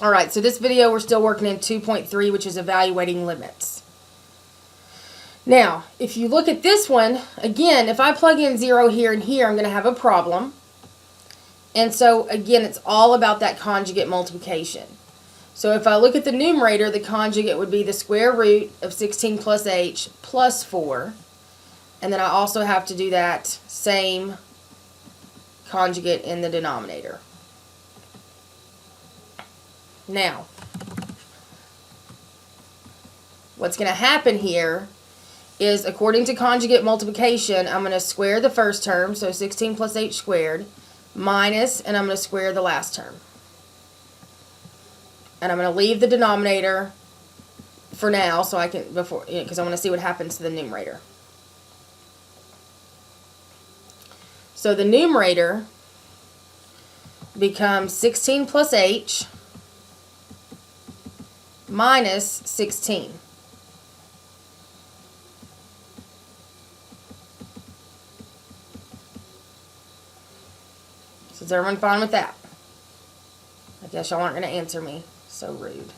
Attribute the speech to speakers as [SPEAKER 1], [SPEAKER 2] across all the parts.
[SPEAKER 1] All right, so this video we're still working in 2.3, which is evaluating limits. Now, if you look at this one, again, if I plug in 0 here and here, I'm going to have a problem. And so, again, it's all about that conjugate multiplication. So if I look at the numerator, the conjugate would be the square root of 16 plus h plus 4. And then I also have to do that same conjugate in the denominator. Now, what's going to happen here is, according to conjugate multiplication, I'm going to square the first term, so 16 plus h squared, minus, and I'm going to square the last term. And I'm going to leave the denominator for now, so I can, because I want to see what happens to the numerator. So the numerator becomes 16 plus h minus 16. So is everyone fine with that? I guess y'all aren't going to answer me. So rude.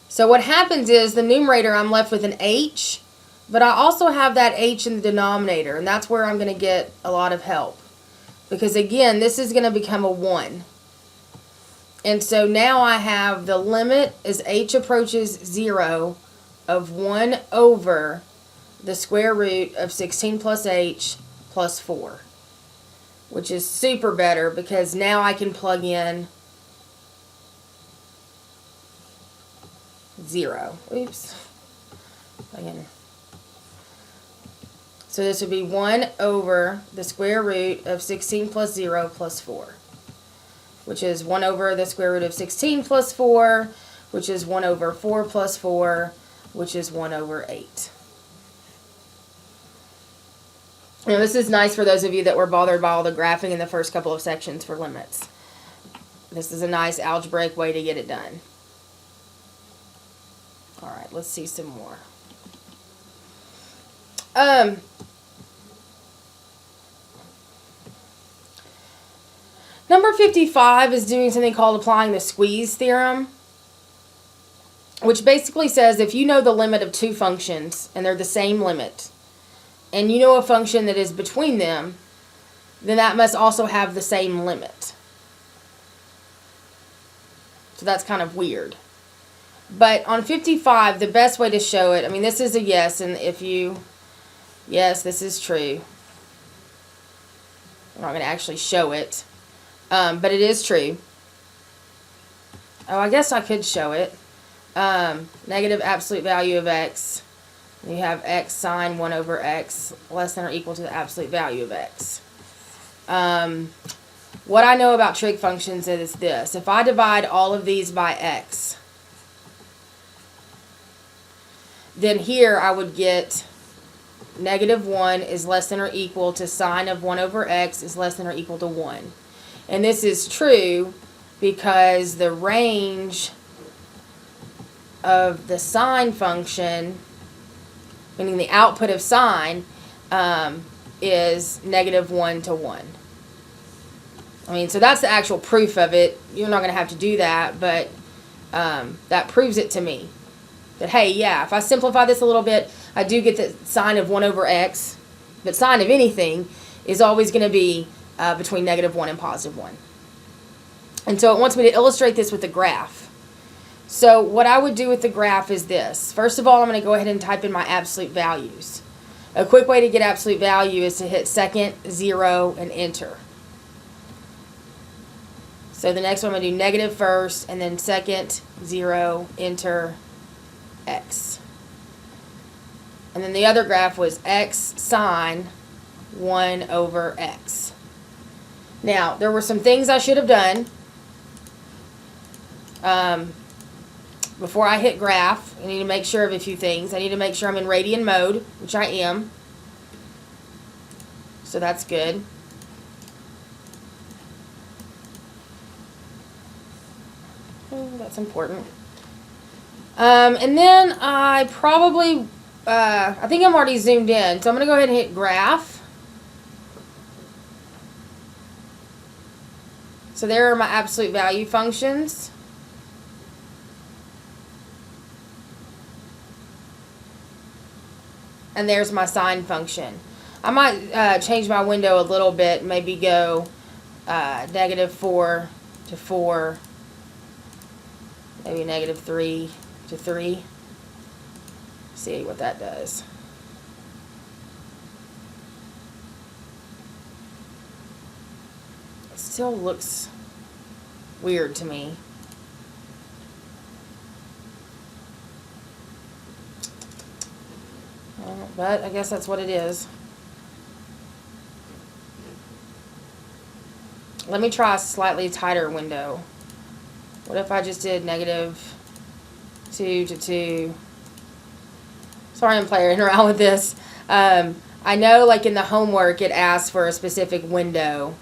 [SPEAKER 1] So what happens is, the numerator, I'm left with an h, but I also have that h in the denominator, and that's where I'm going to get a lot of help. Because again, this is going to become a 1. And so now I have the limit as h approaches 0 of 1 over the square root of 16 plus h plus 4. Which is super better, because now I can plug in 0. Oops. Again. So this would be 1 over the square root of 16 plus 0 plus 4. Which is 1 over the square root of 16 plus 4, which is 1 over 4 plus 4, which is 1 over 8. Now, this is nice for those of you that were bothered by all the graphing in the first couple of sections for limits. This is a nice algebraic way to get it done. All right, let's see some more. Number 55 is doing something called applying the squeeze theorem, which basically says if you know the limit of two functions and they're the same limit, and you know a function that is between them, then that must also have the same limit. So that's kind of weird. But on 55, the best way to show it, I mean, this is a yes, and if you, yes, this is true. I'm not going to actually show it, but it is true. Oh, I guess I could show it. Negative absolute value of x. You have x sine 1 over x less than or equal to the absolute value of x. What I know about trig functions is this. If I divide all of these by x, then here I would get negative 1 is less than or equal to sine of 1 over x is less than or equal to 1. And this is true because the range of the sine function, meaning the output of sine, is negative 1 to 1. I mean, so that's the actual proof of it. You're not going to have to do that, but that proves it to me. That, hey, yeah, if I simplify this a little bit, I do get the sine of 1 over x, but sine of anything is always going to be between negative 1 and positive 1. And so it wants me to illustrate this with a graph. So what I would do with the graph is this. First of all, I'm going to go ahead and type in my absolute values. A quick way to get absolute value is to hit second, 0, and enter. So the next one I'm going to do negative first, and then second, 0, enter, x. And then the other graph was x sine 1 over x. Now, there were some things I should have done. Before I hit graph, I need to make sure of a few things. I need to make sure I'm in radian mode, which I am. So that's good. That's important. And then I probably, I think I'm already zoomed in. So I'm going to go ahead and hit graph. So there are my absolute value functions. And there's my sine function. I might change my window a little bit, maybe go -4 to 4, maybe -3 to 3. See what that does. It still looks weird to me. But I guess that's what it is. Let me try a slightly tighter window. What if I just did -2 to 2? Sorry, I'm playing around with this. I know, like in the homework, it asks for a specific window.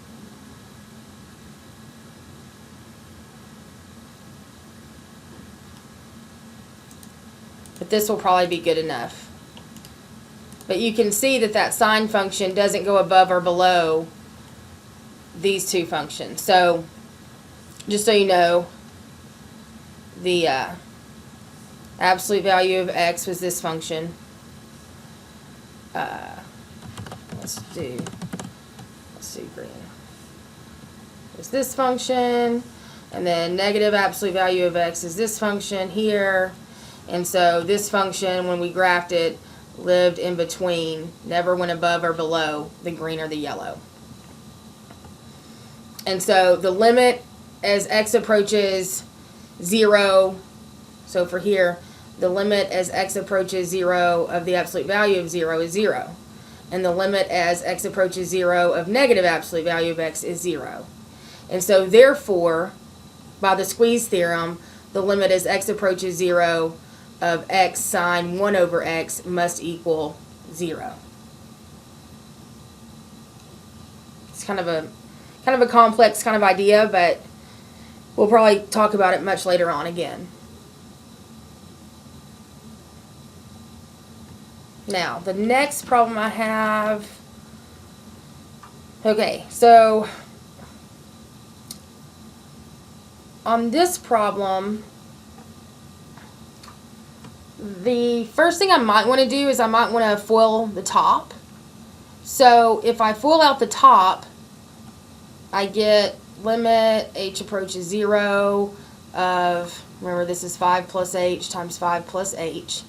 [SPEAKER 1] But this will probably be good enough. But you can see that that sine function doesn't go above or below these two functions. So, just so you know, the absolute value of x was this function. Let's do green. It's this function, and then negative absolute value of x is this function here. And so this function, when we graphed it, lived in between, never went above or below the green or the yellow. And so the limit as x approaches 0, so for here, the limit as x approaches 0 of the absolute value of 0 is 0. And the limit as x approaches 0 of negative absolute value of x is 0. And so therefore, by the squeeze theorem, the limit as x approaches 0 of x sine 1 over x must equal 0. It's kind of a complex kind of idea, but we'll probably talk about it much later on again. Now, the next problem I have, okay, so on this problem, the first thing I might want to do is I might want to FOIL the top. So if I FOIL out the top, I get limit h approaches 0 of, remember this is 5 plus h times 5 plus h.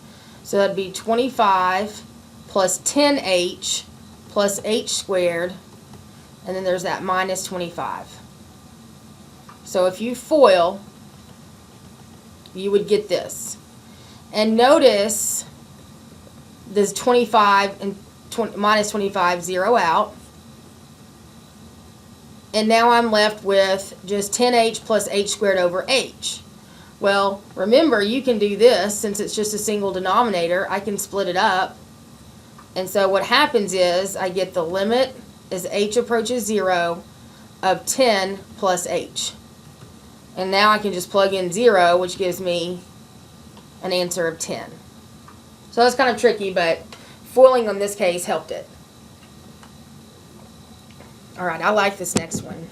[SPEAKER 1] So that'd be 25 plus 10h plus h squared, and then there's that minus 25. So if you FOIL, you would get this. And notice this 25 and minus 25 zero out. And now I'm left with just 10h plus h squared over h. Well, remember, you can do this, since it's just a single denominator, I can split it up. And so what happens is I get the limit as h approaches 0 of 10 plus h. And now I can just plug in 0, which gives me an answer of 10. So that's kind of tricky, but FOILing in this case helped it. All right, I like this next one.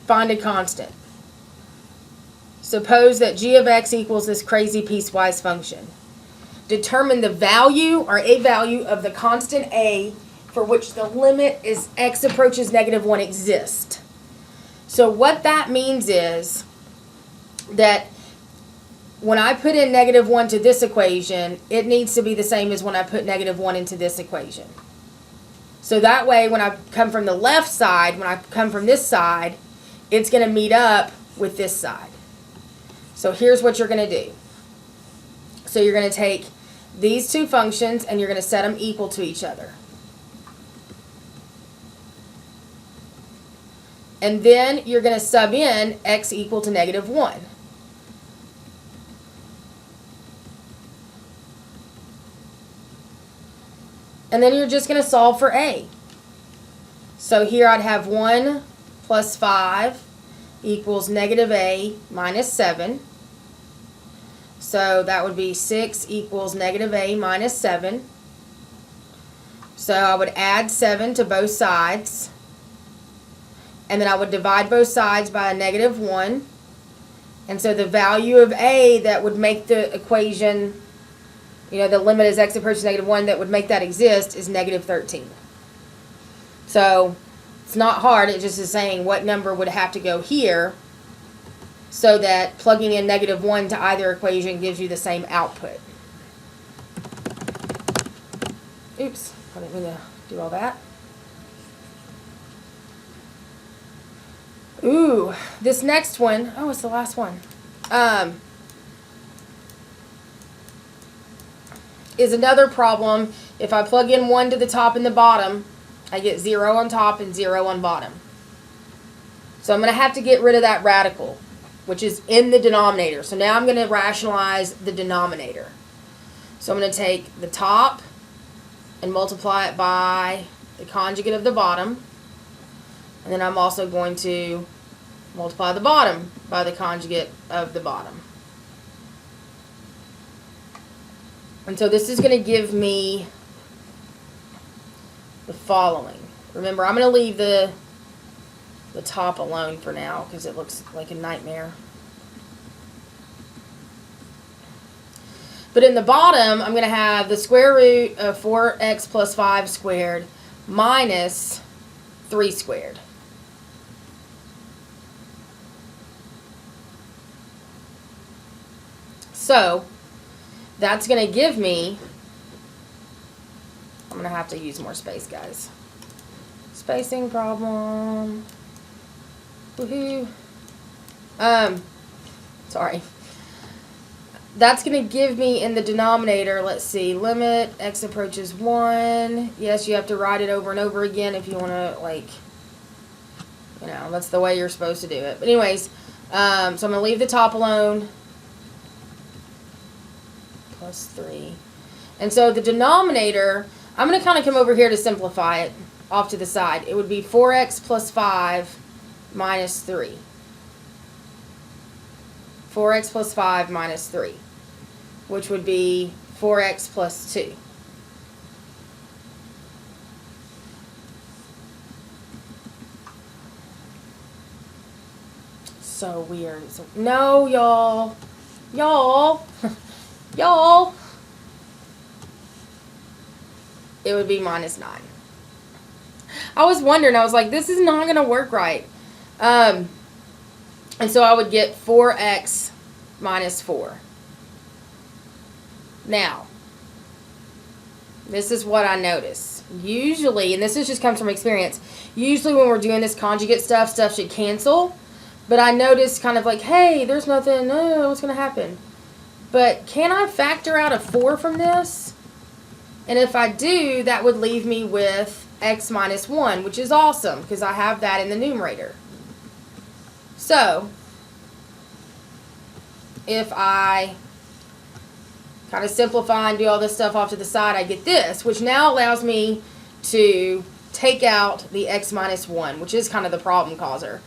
[SPEAKER 1] Find a constant. Suppose that g of x equals this crazy piecewise function. Determine the value or a value of the constant a for which the limit as x approaches -1 exists. So what that means is that when I put in -1 to this equation, it needs to be the same as when I put -1 into this equation. So that way, when I come from the left side, when I come from this side, it's going to meet up with this side. So here's what you're going to do. So you're going to take these two functions and you're going to set them equal to each other. And then you're going to sub in x equal to -1. And then you're just going to solve for a. So here I'd have 1 plus 5 equals -a minus 7. So that would be 6 equals -a minus 7. So I would add 7 to both sides. and then I would divide both sides by a negative 1. And so the value of a that would make the equation, you know, the limit as x approaches negative 1, that would make that exist is negative 13. So it's not hard. It just is saying what number would have to go here so that plugging in negative 1 to either equation gives you the same output. Oops, I didn't mean to do all that. Ooh, this next one, oh, it's the last one, is another problem. If I plug in 1 to the top and the bottom, I get 0 on top and 0 on bottom. So I'm going to have to get rid of that radical, which is in the denominator. So now I'm going to rationalize the denominator. So I'm going to take the top and multiply it by the conjugate of the bottom. And then I'm also going to multiply the bottom by the conjugate of the bottom. And so this is going to give me the following. Remember, I'm going to leave the top alone for now because it looks like a nightmare. But in the bottom, I'm going to have the square root of 4x plus 5 squared minus 3 squared. So that's going to give me, I'm going to have to use more space, guys. Spacing problem. Woohoo. Sorry. That's going to give me in the denominator, let's see, limit x approaches 1. Yes, you have to write it over and over again if you want to, like, you know, that's the way you're supposed to do it. But anyways, so I'm going to leave the top alone. Plus 3. And so the denominator, I'm going to kind of come over here to simplify it off to the side. It would be 4x plus 5 minus 3. 4x plus 5 minus 3, which would be 4x plus 2. So weird. So, no, y'all. Y'all. Y'all. It would be minus 9. I was wondering, I was like, this is not going to work right. And so I would get 4x minus 4. Now, this is what I notice. Usually, and this is just comes from experience, usually when we're doing this conjugate stuff should cancel. But I noticed kind of like, hey, there's nothing, what's going to happen? But can I factor out a 4 from this? And if I do, that would leave me with x minus 1, which is awesome because I have that in the numerator. So, if I kind of simplify and do all this stuff off to the side, I get this, which now allows me to take out the x minus 1, which is kind of the problem causer,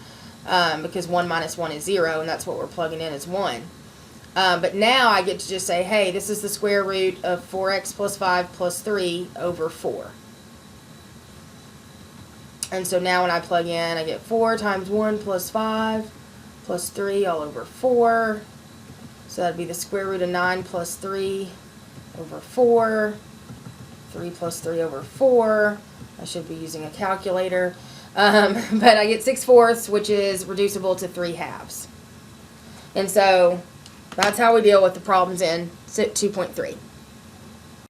[SPEAKER 1] because 1 minus 1 is 0, and that's what we're plugging in as 1. But now I get to just say, hey, this is the square root of 4x plus 5 plus 3 over 4. And so now when I plug in, I get 4 times 1 plus 5 plus 3 all over 4. So that would be the square root of 9 plus 3 over 4. 3 plus 3 over 4. I should be using a calculator. But I get 6/4, which is reducible to 3/2. And so that's how we deal with the problems in 2.3.